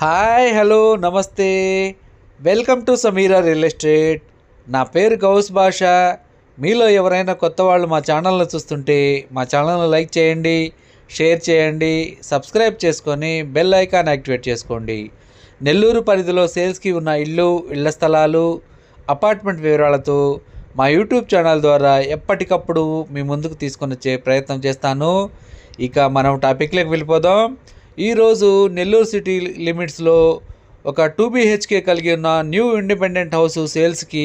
Hi hello నమస్తే. Welcome to Sameera real estate. నా పేరు గౌస్ భాష. మీలో ఎవరైనా కొత్త వాళ్ళు మా ఛానల్ని చూస్తుంటే మా ఛానల్ని లైక్ చేయండి, షేర్ చేయండి, సబ్స్క్రైబ్ చేసుకొని బెల్ ఐకాన్ యాక్టివేట్ చేసుకోండి. నెల్లూరు పరిధిలో సేల్స్కి ఉన్న ఇళ్ల స్థలాలు, అపార్ట్మెంట్ వివరాలతో మా యూట్యూబ్ ఛానల్ ద్వారా ఎప్పటికప్పుడు మీ ముందుకు తీసుకొని వచ్చే ప్రయత్నం చేస్తాను. ఇక మనం టాపిక్లోకి వెళ్ళిపోదాం. ఈరోజు నెల్లూరు సిటీ లిమిట్స్లో ఒక 2 BHK కలిగి ఉన్న న్యూ ఇండిపెండెంట్ హౌస్ సేల్స్కి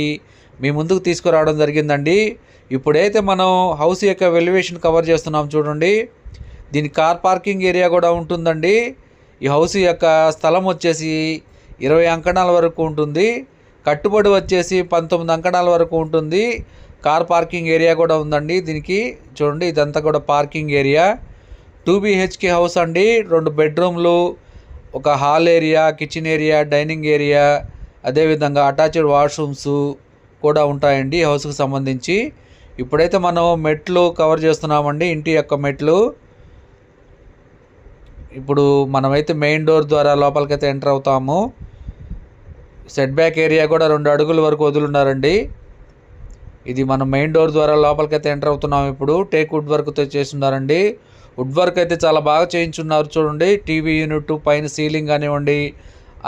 మీ ముందుకు తీసుకురావడం జరిగిందండి. ఇప్పుడైతే మనం హౌస్ యొక్క వెల్యువేషన్ కవర్ చేస్తున్నాం చూడండి. దీని కార్ పార్కింగ్ ఏరియా కూడా ఉంటుందండి. ఈ హౌస్ యొక్క స్థలం వచ్చేసి 20 అంకణాల వరకు ఉంటుంది. కట్టుబడి వచ్చేసి 19 అంకణాల వరకు ఉంటుంది. కార్ పార్కింగ్ ఏరియా కూడా ఉందండి. దీనికి చూడండి, ఇదంతా కూడా పార్కింగ్ ఏరియా. 2 BHK హౌస్ అండి. 2 బెడ్రూమ్లు, ఒక hall area, kitchen area, dining area, అదేవిధంగా అటాచ్డ్ వాష్రూమ్స్ కూడా ఉంటాయండి ఈ హౌస్కి సంబంధించి. ఇప్పుడైతే మనం మెట్లు కవర్ చేస్తున్నామండి, ఇంటి యొక్క మెట్లు. ఇప్పుడు మనమైతే మెయిన్ డోర్ ద్వారా లోపలికైతే ఎంటర్ అవుతాము. సెట్ బ్యాక్ ఏరియా కూడా 2 అడుగుల వరకు వదులున్నారండి. ఇది మనం మెయిన్ డోర్ ద్వారా లోపలికైతే ఎంటర్ అవుతున్నాము. ఇప్పుడు టేక్ వుడ్ వర్క్తో చేస్తున్నారండి. వుడ్ వర్క్ అయితే చాలా బాగా చేయించున్నారు చూడండి. టీవీ యూనిట్ పైన సీలింగ్ కానివ్వండి,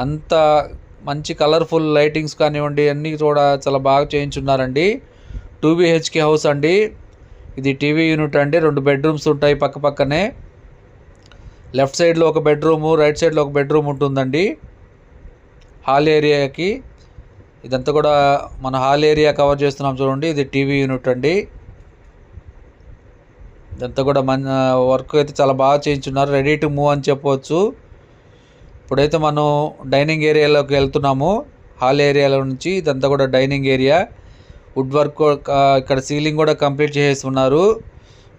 అంత మంచి కలర్ఫుల్ లైటింగ్స్ కానివ్వండి, అన్నీ కూడా చాలా బాగా చేయించున్నారండి. 2 BHK హౌస్ అండి. ఇది టీవీ యూనిట్ అండి. 2 బెడ్రూమ్స్ ఉంటాయి పక్క పక్కనే. లెఫ్ట్ సైడ్లో ఒక బెడ్రూము, రైట్ సైడ్లో ఒక బెడ్రూమ్ ఉంటుందండి హాల్ ఏరియాకి. ఇదంతా కూడా మన హాల్ ఏరియా కవర్ చేస్తున్నాం చూడండి. ఇది టీవీ యూనిట్ అండి. ఇదంతా కూడా వర్క్ అయితే చాలా బాగా చేయించున్నారు. రెడీ టు మూవ్ అని చెప్పవచ్చు. ఇప్పుడైతే మనం డైనింగ్ ఏరియాలోకి వెళ్తున్నాము. హాల్ ఏరియాలో నుంచి ఇదంతా కూడా డైనింగ్ ఏరియా. వుడ్ వర్క్, ఇక్కడ సీలింగ్ కూడా కంప్లీట్ చేసేస్తున్నారు.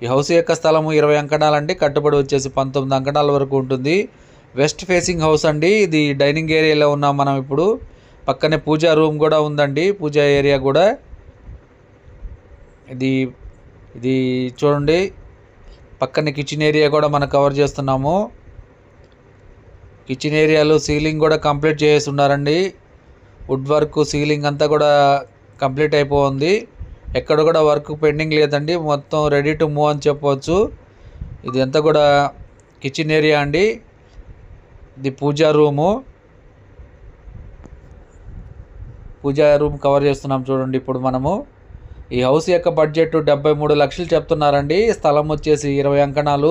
ఈ హౌస్ యొక్క స్థలము 20 అంకణాలండి. కట్టుబడి వచ్చేసి 19 అంకణాల వరకు ఉంటుంది. వెస్ట్ ఫేసింగ్ హౌస్ అండి. ఇది డైనింగ్ ఏరియాలో ఉన్నాం మనం ఇప్పుడు. పక్కనే పూజా రూమ్ కూడా ఉందండి, పూజా ఏరియా కూడా. ఇది చూడండి, పక్కనే కిచెన్ ఏరియా కూడా మనం కవర్ చేస్తున్నాము. కిచెన్ ఏరియాలో సీలింగ్ కూడా కంప్లీట్ చేసి ఉన్నారండి. వుడ్ వర్క్, సీలింగ్ అంతా కూడా కంప్లీట్ అయిపోయింది. ఎక్కడ కూడా వర్క్ పెండింగ్ లేదండి. మొత్తం రెడీ టు మూవ్ అని చెప్పవచ్చు. ఇది అంతా కూడా కిచెన్ ఏరియా అండి. ఇది పూజా రూమ్ కవర్ చేస్తున్నాం చూడండి ఇప్పుడు మనము. ఈ హౌస్ యొక్క బడ్జెట్ 73 లక్షలు చెప్తున్నారండి. స్థలం వచ్చేసి 20 అంకణాలు,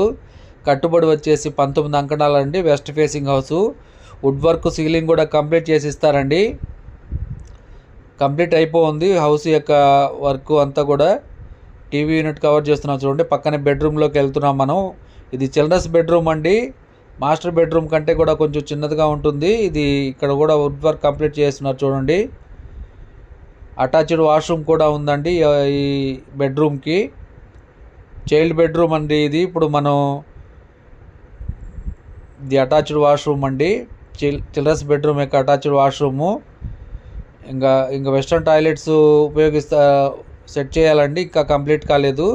కట్టుబడి వచ్చేసి 19 అంకణాలు అండి. West facing house. Wood work, ceiling కూడా కంప్లీట్ చేసి ఇస్తారండి. కంప్లీట్ అయిపోయింది హౌస్ యొక్క వర్క్ అంతా కూడా. టీవీ యూనిట్ కవర్ చేస్తున్నాం చూడండి. పక్కనే బెడ్రూమ్లోకి వెళ్తున్నాం మనం. ఇది చిల్డ్రన్స్ బెడ్రూమ్ అండి. మాస్టర్ బెడ్రూమ్ కంటే కూడా కొంచెం చిన్నదిగా ఉంటుంది. ఇది ఇక్కడ కూడా వుడ్ వర్క్ కంప్లీట్ చేస్తున్నారు చూడండి. అటాచ్డ్ వాష్రూమ్ కూడా ఉందండి ఈ బెడ్రూమ్కి. చైల్డ్ బెడ్రూమ్ అండి ఇది. ఇప్పుడు మనం ఇది అటాచ్డ్ వాష్రూమ్ అండి. చిల్డ్రన్స్ బెడ్రూమ్ యొక్క అటాచ్డ్ వాష్రూము. ఇంకా వెస్ట్రన్ టాయిలెట్స్ సెట్ చేయాలండి, ఇంకా కంప్లీట్ కాలేదు.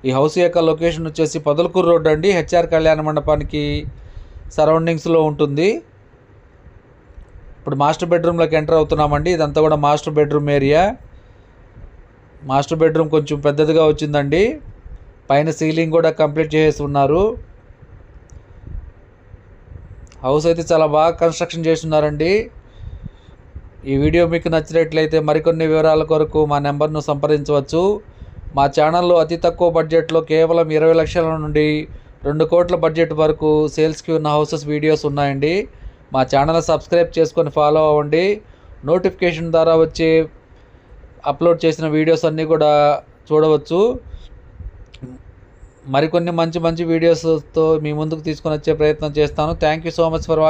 ఈ హౌస్ యొక్క లొకేషన్ వచ్చేసి పొదలకూరు రోడ్ అండి. HR కళ్యాణ మండపానికి సరౌండింగ్స్లో ఉంటుంది. ఇప్పుడు మాస్టర్ బెడ్రూమ్లోకి ఎంటర్ అవుతున్నామండి. ఇదంతా కూడా master bedroom area. Master bedroom కొంచెం పెద్దదిగా వచ్చిందండి. పైన సీలింగ్ కూడా కంప్లీట్ చేసి ఉన్నారు. హౌస్ అయితే చాలా బాగా కన్స్ట్రక్షన్ చేస్తున్నారండి. ఈ వీడియో మీకు నచ్చినట్లయితే మరికొన్ని వివరాల కొరకు మా నెంబర్ను సంప్రదించవచ్చు. మా ఛానల్లో అతి తక్కువ బడ్జెట్లో కేవలం 20 లక్షల నుండి 2 కోట్ల బడ్జెట్ వరకు సేల్స్కి ఉన్న హౌసెస్ వీడియోస్ ఉన్నాయండి. మా ఛానల్ సబ్స్క్రైబ్ చేసుకొని ఫాలో అవ్వండి. నోటిఫికేషన్ ద్వారా వచ్చి అప్లోడ్ చేసిన వీడియోస్ అన్నీ కూడా చూడవచ్చు. మరికొన్ని మంచి వీడియోస్తో మీ ముందుకు తీసుకొని వచ్చే ప్రయత్నం చేస్తాను. Thank you so much for watching.